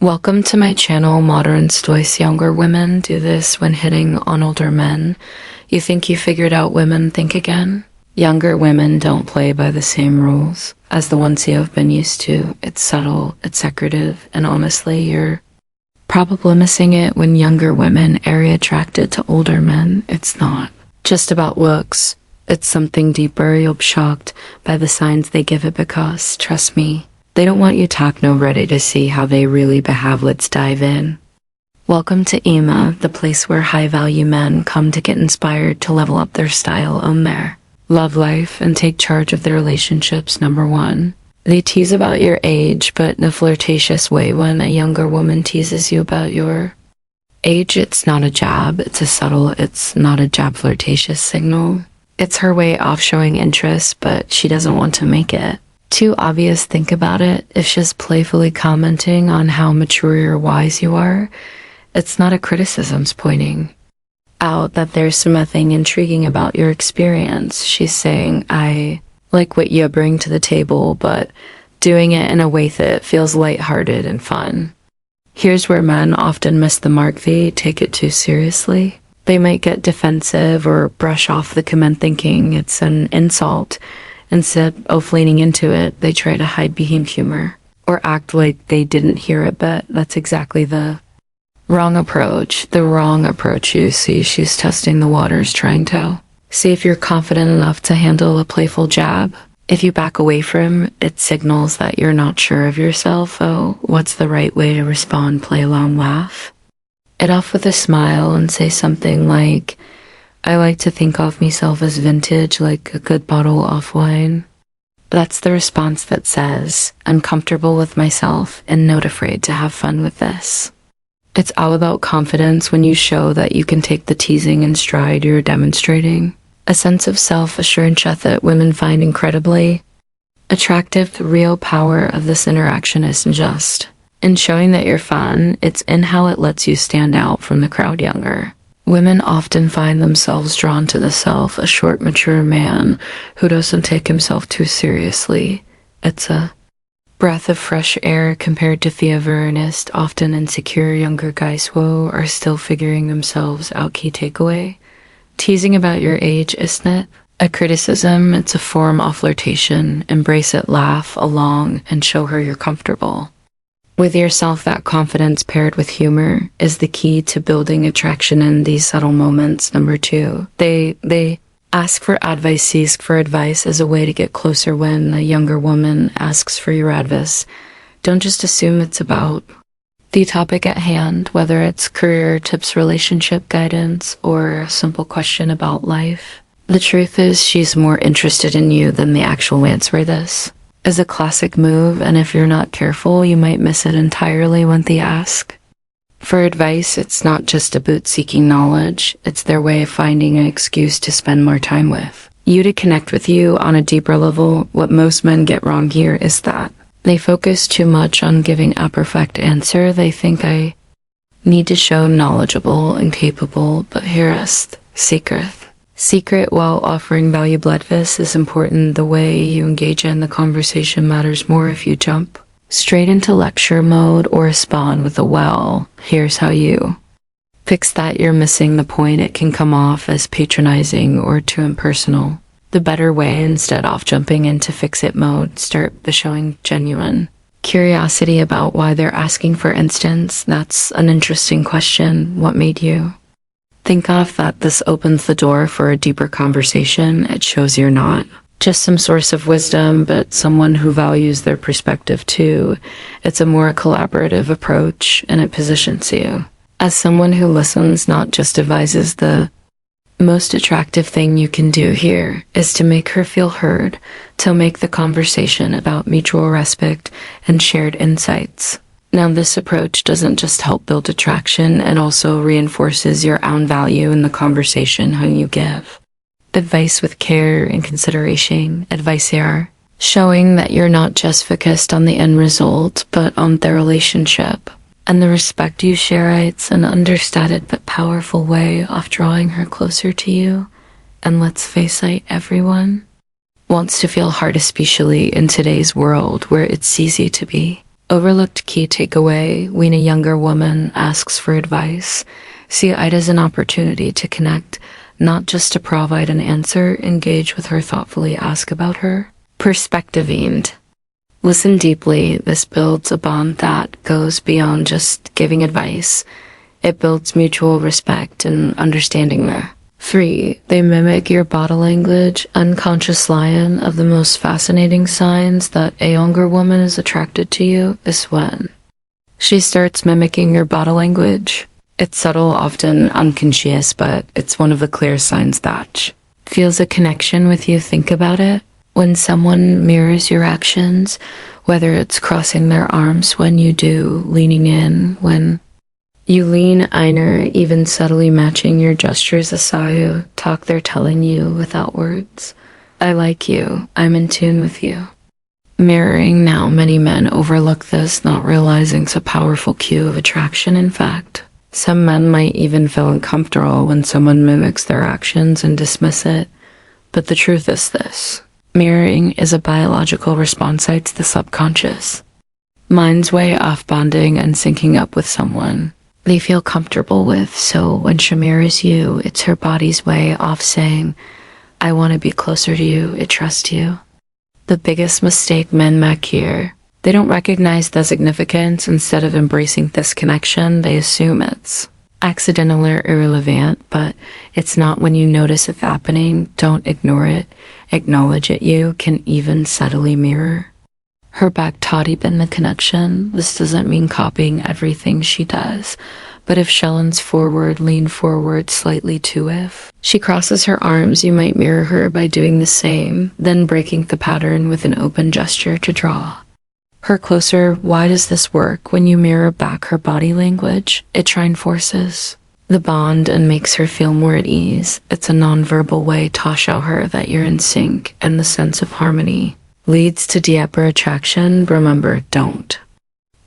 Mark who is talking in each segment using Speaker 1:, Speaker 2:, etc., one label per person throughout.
Speaker 1: Welcome to my channel, Modern Stoics. Younger women do this when hitting on older men. You think you figured out women think again? Younger women don't play by the same rules as the ones you have been used to. It's subtle, it's secretive, and honestly, you're probably missing it when younger women are attracted to older men. It's not just about looks. It's something deeper. You'll be shocked by the signs they give it because, trust me, they don't want you techno ready to see how they really behave. Let's dive in. Welcome to Ema, the place where high-value men come to get inspired to level up their style, own their love life, and take charge of their relationships. Number 1. They tease about your age, but in a flirtatious way. When a younger woman teases you about your age, it's not a jab, it's not a jab flirtatious signal. It's her way of showing interest, but she doesn't want to make it too obvious. Think about it. If she's playfully commenting on how mature or wise you are, it's not a criticism. It's pointing out that there's something intriguing about your experience. She's saying, I like what you bring to the table, but doing it in a way that feels lighthearted and fun. Here's where men often miss the mark. They take it too seriously. They might get defensive or brush off the comment thinking it's an insult. Instead of leaning into it, they try to hide behind humor or act like they didn't hear it, but that's exactly the wrong approach. The wrong approach. You see, she's testing the waters, trying to see if you're confident enough to handle a playful jab. If you back away from it, signals that you're not sure of yourself. Oh, what's the right way to respond? Play along, laugh it off with a smile and say something like, I like to think of myself as vintage, like a good bottle of wine. That's the response that says, I'm comfortable with myself and not afraid to have fun with this. It's all about confidence. When you show that you can take the teasing in stride, you're demonstrating a sense of self-assurance that women find incredibly attractive. The real power of this interaction isn't just in showing that you're fun, it's in how it lets you stand out from the crowd. Younger women often find themselves drawn to the self-assured, mature man who doesn't take himself too seriously. It's a breath of fresh air compared to the earnest, often insecure younger guys who are still figuring themselves out. Key takeaway: teasing about your age isn't a criticism, it's a form of flirtation. Embrace it, laugh along, and show her you're comfortable with yourself. That confidence paired with humor is the key to building attraction in these subtle moments. Number 2, they ask for advice. Seek for advice as a way to get closer. When a younger woman asks for your advice, don't just assume it's about the topic at hand, whether it's career tips, relationship guidance, or a simple question about life. The truth is, she's more interested in you than the actual answer. This is a classic move, and if you're not careful, you might miss it entirely. When they ask for advice, it's not just about seeking knowledge, it's their way of finding an excuse to spend more time with you, to connect with you on a deeper level. What most men get wrong here is that they focus too much on giving a perfect answer. They think, I need to show I'm knowledgeable and capable, but here is the secret while offering valuable advice is important. The way you engage in the conversation matters more. If you jump straight into lecture mode or respond with a well, here's how you fix that, you're missing the point. It can come off as patronizing or too impersonal. The better way, instead of jumping into fix-it mode, start by showing genuine curiosity about why they're asking. For instance, that's an interesting question. What made you think of that? This opens the door for a deeper conversation. It shows you're not just some source of wisdom, but someone who values their perspective too. It's a more collaborative approach, and it positions you as someone who listens, not just advises. The most attractive thing you can do here is to make her feel heard, to make the conversation about mutual respect and shared insights. Now, this approach doesn't just help build attraction, it also reinforces your own value in the conversation. When you give advice with care and consideration, advice here, showing that you're not just focused on the end result, but on the relationship and the respect you share. It's an understated but powerful way of drawing her closer to you. And let's face it, everyone wants to feel heard, especially in today's world where it's easy to be Overlooked key takeaway: when a younger woman asks for advice, see it as an opportunity to connect, not just to provide an answer. Engage with her thoughtfully, ask about her. Perspectiving. Listen deeply. This builds a bond that goes beyond just giving advice. It builds mutual respect and understanding there. 3. They mimic your body language. Unconscious lion of the most fascinating signs that a younger woman is attracted to you is when she starts mimicking your body language. It's subtle, often unconscious, but it's one of the clear signs that she feels a connection with you. Think about it. When someone mirrors your actions, whether it's crossing their arms when you do, leaning in when you lean einer, even subtly matching your gestures, aside talk, they're telling you without words, I like you, I'm in tune with you. Mirroring. Now, many men overlook this, not realizing it's a powerful cue of attraction. In fact, some men might even feel uncomfortable when someone mimics their actions and dismiss it. But the truth is this: mirroring is a biological response to the subconscious mind's way of bonding and syncing up with someone they feel comfortable with. So when she mirrors you, it's her body's way of saying, I want to be closer to you, I trust you. The biggest mistake men make here: they don't recognize the significance. Instead of embracing this connection, they assume it's accidental or irrelevant, but it's not. When you notice it happening, don't ignore it. Acknowledge it. You can even subtly mirror her back taught in the connection. This doesn't mean copying everything she does, but if she leans forward, lean forward slightly too. If she crosses her arms, you might mirror her by doing the same, then breaking the pattern with an open gesture to draw her closer. Why does this work? When you mirror back her body language, it reinforces the bond and makes her feel more at ease. It's a nonverbal way to show her that you're in sync, and the sense of harmony leads to deeper attraction. Remember, don't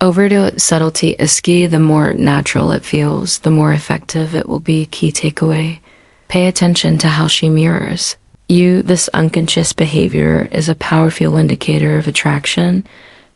Speaker 1: overdo it. Subtlety is key. The more natural it feels, the more effective it will be. Key takeaway: pay attention to how she mirrors you. This unconscious behavior is a powerful indicator of attraction.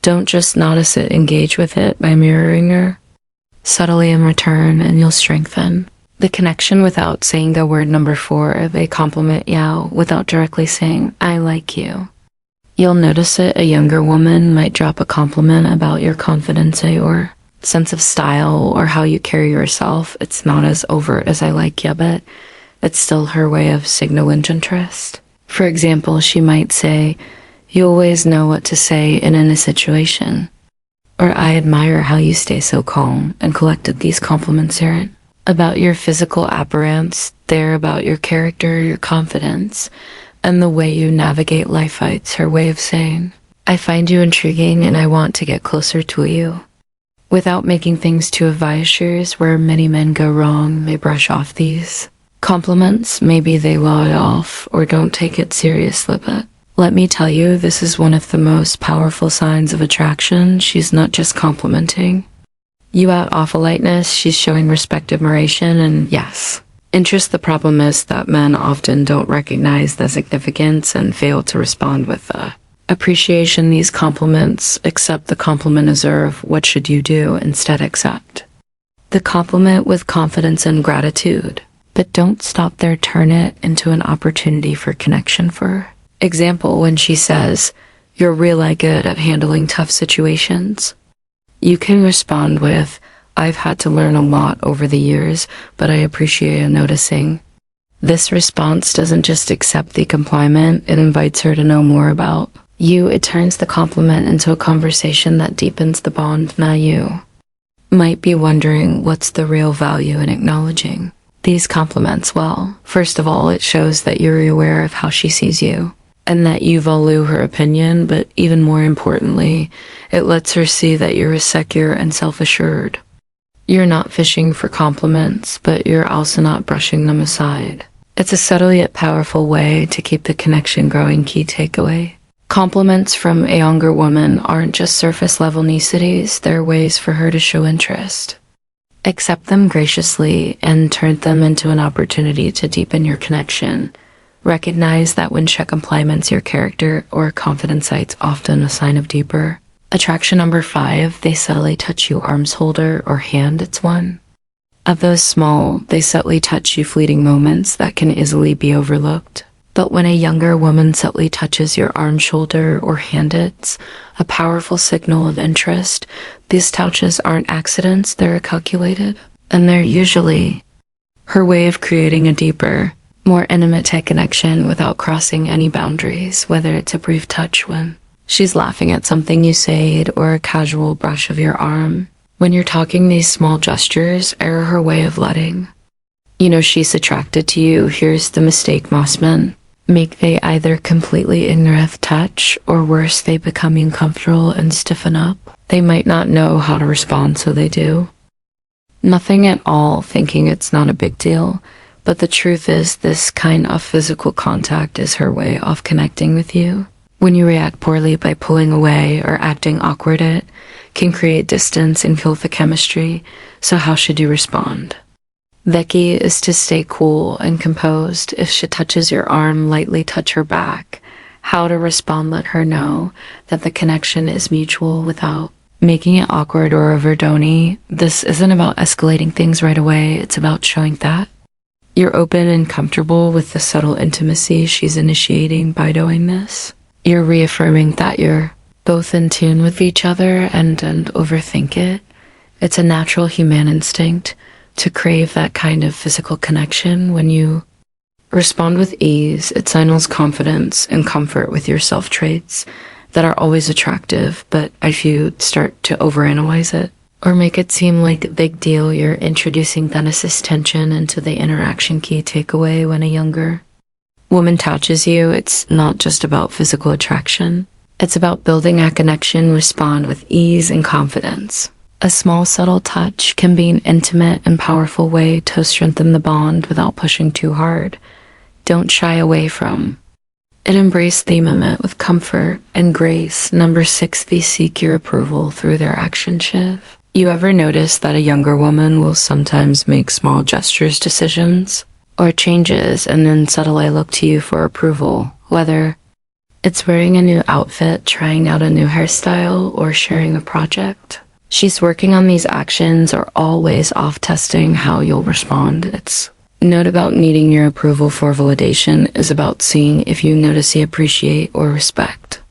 Speaker 1: Don't just notice it, engage with it by mirroring her subtly in return, and you'll strengthen the connection without saying the word. Number 4, they compliment you without directly saying, I like you. You'll notice it. A younger woman might drop a compliment about your confidence or sense of style or how you carry yourself. It's not as overt as I like you, but it's still her way of signaling interest. For example, she might say, you always know what to say in a situation, or I admire how you stay so calm and collected. These compliments aren't about your physical appearance, they're about your character, your confidence, and the way you navigate life. It's her way of saying, I find you intriguing and I want to get closer to you. Without making things too obvious, where many men go wrong, they brush off these compliments. Maybe they law it off or don't take it seriously, but let me tell you, this is one of the most powerful signs of attraction. She's not just complimenting you out of lightness, she's showing respect, admiration, and yes, interest. The problem is that men often don't recognize the significance and fail to respond with appreciation. These compliments: accept the compliment, deserve. What should you do? Instead, accept the compliment with confidence and gratitude. But don't stop there, turn it into an opportunity for connection. For example, when she says, you're really good at handling tough situations, you can respond with, I've had to learn a lot over the years, but I appreciate you noticing. This response doesn't just accept the compliment, it invites her to know more about you. It turns the compliment into a conversation that deepens the bond. Now you might be wondering, what's the real value in acknowledging these compliments? Well, first of all, it shows that you're aware of how she sees you and that you value her opinion, but even more importantly, it lets her see that you're secure and self-assured. You're not fishing for compliments, but you're also not brushing them aside. It's a subtle yet powerful way to keep the connection growing. Key takeaway: compliments from a younger woman aren't just surface-level niceties, they're ways for her to show interest. Accept them graciously and turn them into an opportunity to deepen your connection. Recognize that when she compliments your character or confidence, it's often a sign of deeper Attraction number 5, they subtly touch you arms holder or hand, it's 1. Of those small, they subtly touch you fleeting moments that can easily be overlooked. But when a younger woman subtly touches your arm, shoulder, or hand, it's a powerful signal of interest. These touches aren't accidents, they're calculated. And they're usually her way of creating a deeper, more intimate connection without crossing any boundaries, whether it's a brief touch when she's laughing at something you said or a casual brush of your arm. When you're talking, these small gestures are her way of letting you know she's attracted to you. Here's the mistake most men make. They either completely ignore the touch, or worse, they become uncomfortable and stiffen up. They might not know how to respond, so they do nothing at all, thinking it's not a big deal. But the truth is, this kind of physical contact is her way of connecting with you. When you react poorly by pulling away or acting awkward, it can create distance and kill the chemistry. So how should you respond? The key is to stay cool and composed. If she touches your arm, lightly touch her back. How to respond: let her know that the connection is mutual without making it awkward or overdone. This isn't about escalating things right away. It's about showing that you're open and comfortable with the subtle intimacy she's initiating by doing this. You're reaffirming that you're both in tune with each other and overthink it. It's a natural human instinct to crave that kind of physical connection. When you respond with ease, it signals confidence and comfort with your self traits that are always attractive. But if you start to overanalyze it or make it seem like a big deal, you're introducing this tension into the interaction. Key takeaway: when a younger woman touches you, it's not just about physical attraction. It's about building a connection. Respond with ease and confidence. A small, subtle touch can be an intimate and powerful way to strengthen the bond without pushing too hard. Don't shy away from it. Embrace the moment with comfort and grace. Number 6, they seek your approval through their action shift. You ever notice that a younger woman will sometimes make small gestures, decisions, or changes, and then subtly look to you for approval? Whether it's wearing a new outfit, trying out a new hairstyle, or sharing a project, she's working on these actions or always off testing how you'll respond. It's not about needing your approval for validation. Is about seeing if you notice, appreciate, or respect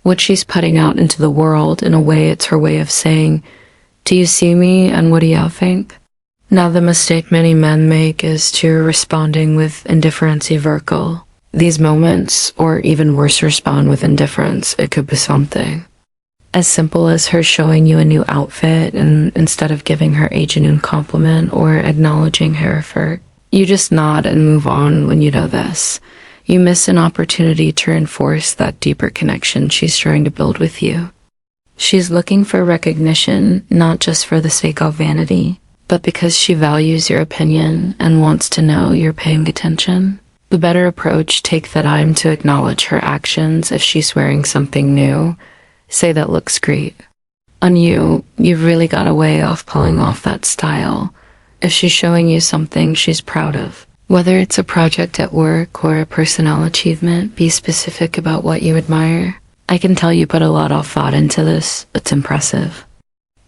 Speaker 1: what she's putting out into the world. In a way, it's her way of saying, do you see me, and what do y'all think? Now, the mistake many men make is to responding with indifference, vertical. These moments, or even worse, respond with indifference. It could be something as simple as her showing you a new outfit, and instead of giving her a genuine compliment or acknowledging her effort, you just nod and move on. When you know this, you miss an opportunity to reinforce that deeper connection she's trying to build with you. She's looking for recognition, not just for the sake of vanity, but because she values your opinion and wants to know you're paying attention. The better approach: take the time to acknowledge her actions. If she's wearing something new, say, that looks great on you. You've really got a way of pulling off that style. If she's showing you something she's proud of, whether it's a project at work or a personal achievement, be specific about what you admire. I can tell you put a lot of thought into this. It's impressive.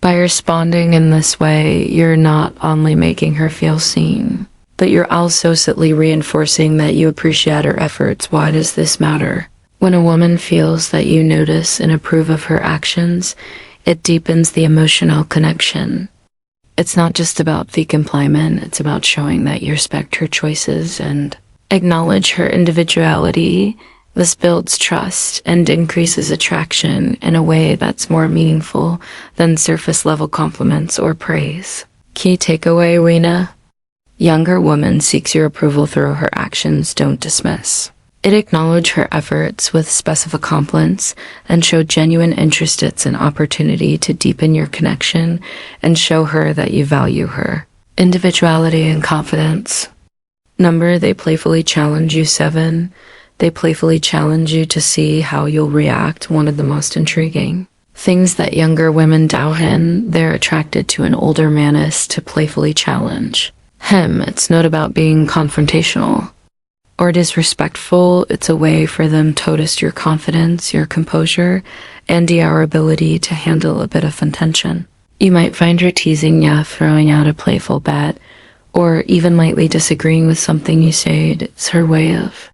Speaker 1: By responding in this way, you're not only making her feel seen, but you're also subtly reinforcing that you appreciate her efforts. Why does this matter? When a woman feels that you notice and approve of her actions, it deepens the emotional connection. It's not just about the compliment, it's about showing that you respect her choices and acknowledge her individuality. This builds trust and increases attraction in a way that's more meaningful than surface-level compliments or praise. Key takeaway, Rena: younger woman seeks your approval through her actions. Don't dismiss it. Acknowledge her efforts with specific compliments and show genuine interest. It's an opportunity to deepen your connection and show her that you value her individuality and confidence. Number, they playfully challenge you. 7, they playfully challenge you to see how you'll react. One of the most intriguing things that younger women doubt in, they're attracted to an older man, is to playfully challenge him. It's not about being confrontational or disrespectful. It's a way for them to test your confidence, your composure, and our ability to handle a bit of attention. You might find her teasing you, throwing out a playful bet, or even lightly disagreeing with something you said. It's her way of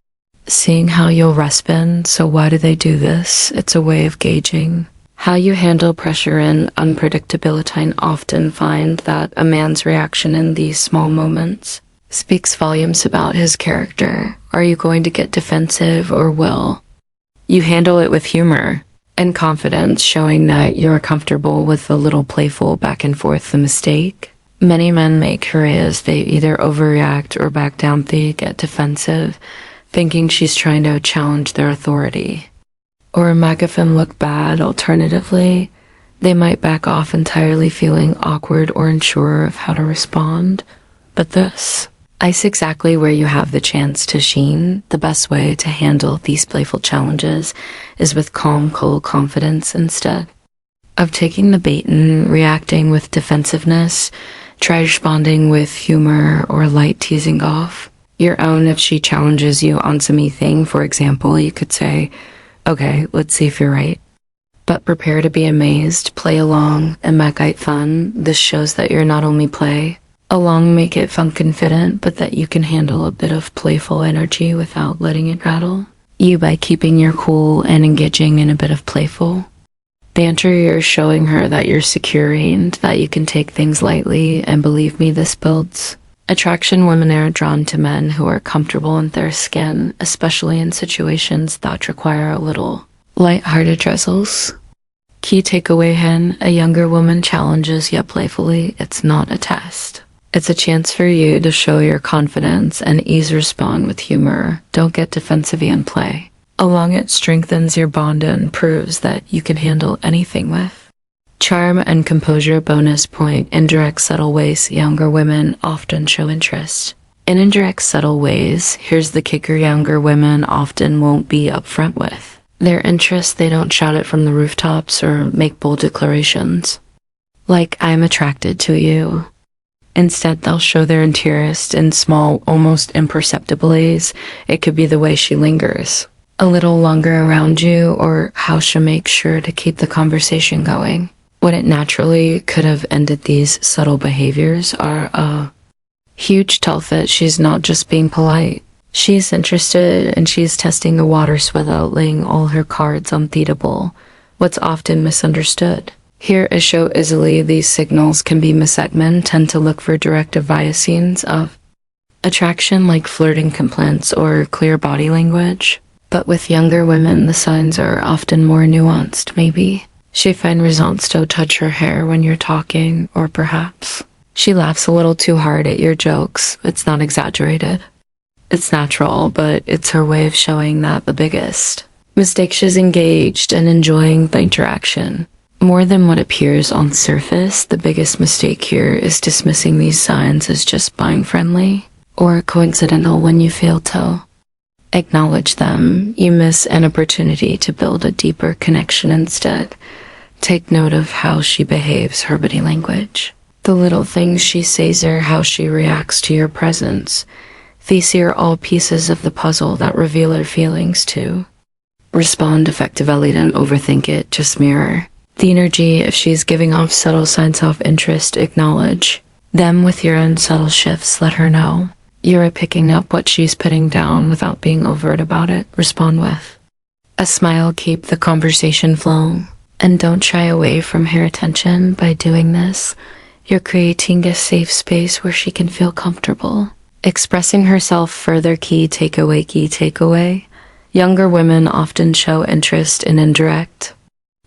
Speaker 1: seeing how you'll respond. So why do they do this? It's a way of gauging how you handle pressure and unpredictability, and often find that a man's reaction in these small moments speaks volumes about his character. Are you going to get defensive, or will you handle it with humor and confidence, showing that you're comfortable with a little playful back and forth? The mistake many men make here is they either overreact or back down. They get defensive, thinking she's trying to challenge their authority or make them look bad. Alternatively, they might back off entirely, feeling awkward or unsure of how to respond. But this is exactly where you have the chance to shine. The best way to handle these playful challenges is with calm, cool confidence. Instead of taking the bait and reacting with defensiveness, try responding with humor or light teasing off your own. If she challenges you on something, for example, you could say, okay, let's see if you're right. But prepare to be amazed, play along, and make it fun. This shows that you're not only play along, make it fun, confident, but that you can handle a bit of playful energy without letting it rattle you by keeping your cool and engaging in a bit of playful banter. You're showing her that you're secure and that you can take things lightly, and believe me, this builds attraction. Women are drawn to men who are comfortable in their skin, especially in situations that require a little light-hearted drizzles. Key takeaway: hen, a younger woman challenges you playfully. It's not a test. It's a chance for you to show your confidence and ease. Respond with humor. Don't get defensive and play along. It strengthens your bond and proves that you can handle anything with charm and composure. Bonus point: indirect, subtle ways. Younger women often show interest in indirect, subtle ways. Here's the kicker: younger women often won't be upfront with their interest. They don't shout it from the rooftops or make bold declarations like, I'm attracted to you. Instead, they'll show their interest in small, almost imperceptible ways. It could be the way she lingers a little longer around you, or how she'll make sure to keep the conversation going when it naturally could have ended. These subtle behaviors are a huge tell that she's not just being polite. She's interested, and she's testing the waters without laying all her cards on the table. What's often misunderstood here is show easily these signals can be misled. Men tend to look for direct signs of attraction like flirting, compliance, or clear body language. But with younger women, the signs are often more nuanced. Maybe she finds results to touch her hair when you're talking, or perhaps she laughs a little too hard at your jokes. It's not exaggerated. It's natural, but it's her way of showing that the biggest mistake, she's engaged and enjoying the interaction more than what appears on the surface. The biggest mistake here is dismissing these signs as just being friendly or coincidental. When you fail to acknowledge them, you miss an opportunity to build a deeper connection. Instead, take note of how she behaves, her body language, the little things she says, or how she reacts to your presence. These are all pieces of the puzzle that reveal her feelings too. Respond effectively, don't overthink it, just mirror the energy. If she's giving off subtle signs of interest, acknowledge them with your own subtle shifts. Let her know you're picking up what she's putting down without being overt about it. Respond with a smile, keep the conversation flowing, and don't shy away from her attention. By doing this, you're creating a safe space where she can feel comfortable expressing herself further. Key takeaway: younger women often show interest in indirect,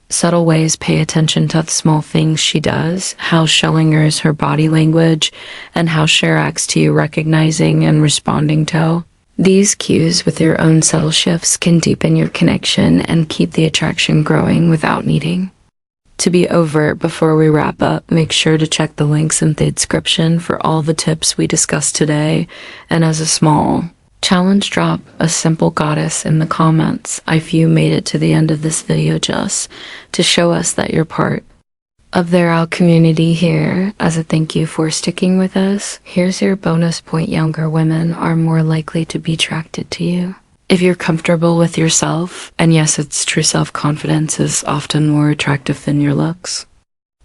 Speaker 1: subtle ways. Pay attention to the small things she does, how showing her is her body language, and how she reacts to you. Recognizing and responding to these cues with your own subtle shifts can deepen your connection and keep the attraction growing without needing to be overt. Before we wrap up, make sure to check the links in the description for all the tips we discussed today. And as a small challenge, drop a simple goddess in the comments if you made it to the end of this video, just to show us that you're part of their community here. As a thank you for sticking with us, here's your bonus point: younger women are more likely to be attracted to you If you're comfortable with yourself, and yes, it's true, self-confidence is often more attractive than your looks.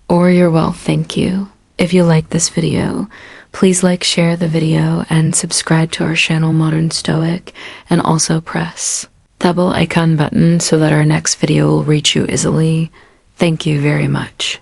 Speaker 1: Or your wealth, thank you. If you like this video, please like, share the video, and subscribe to our channel Modern Stoic, and also press the bell icon button so that our next video will reach you easily. Thank you very much.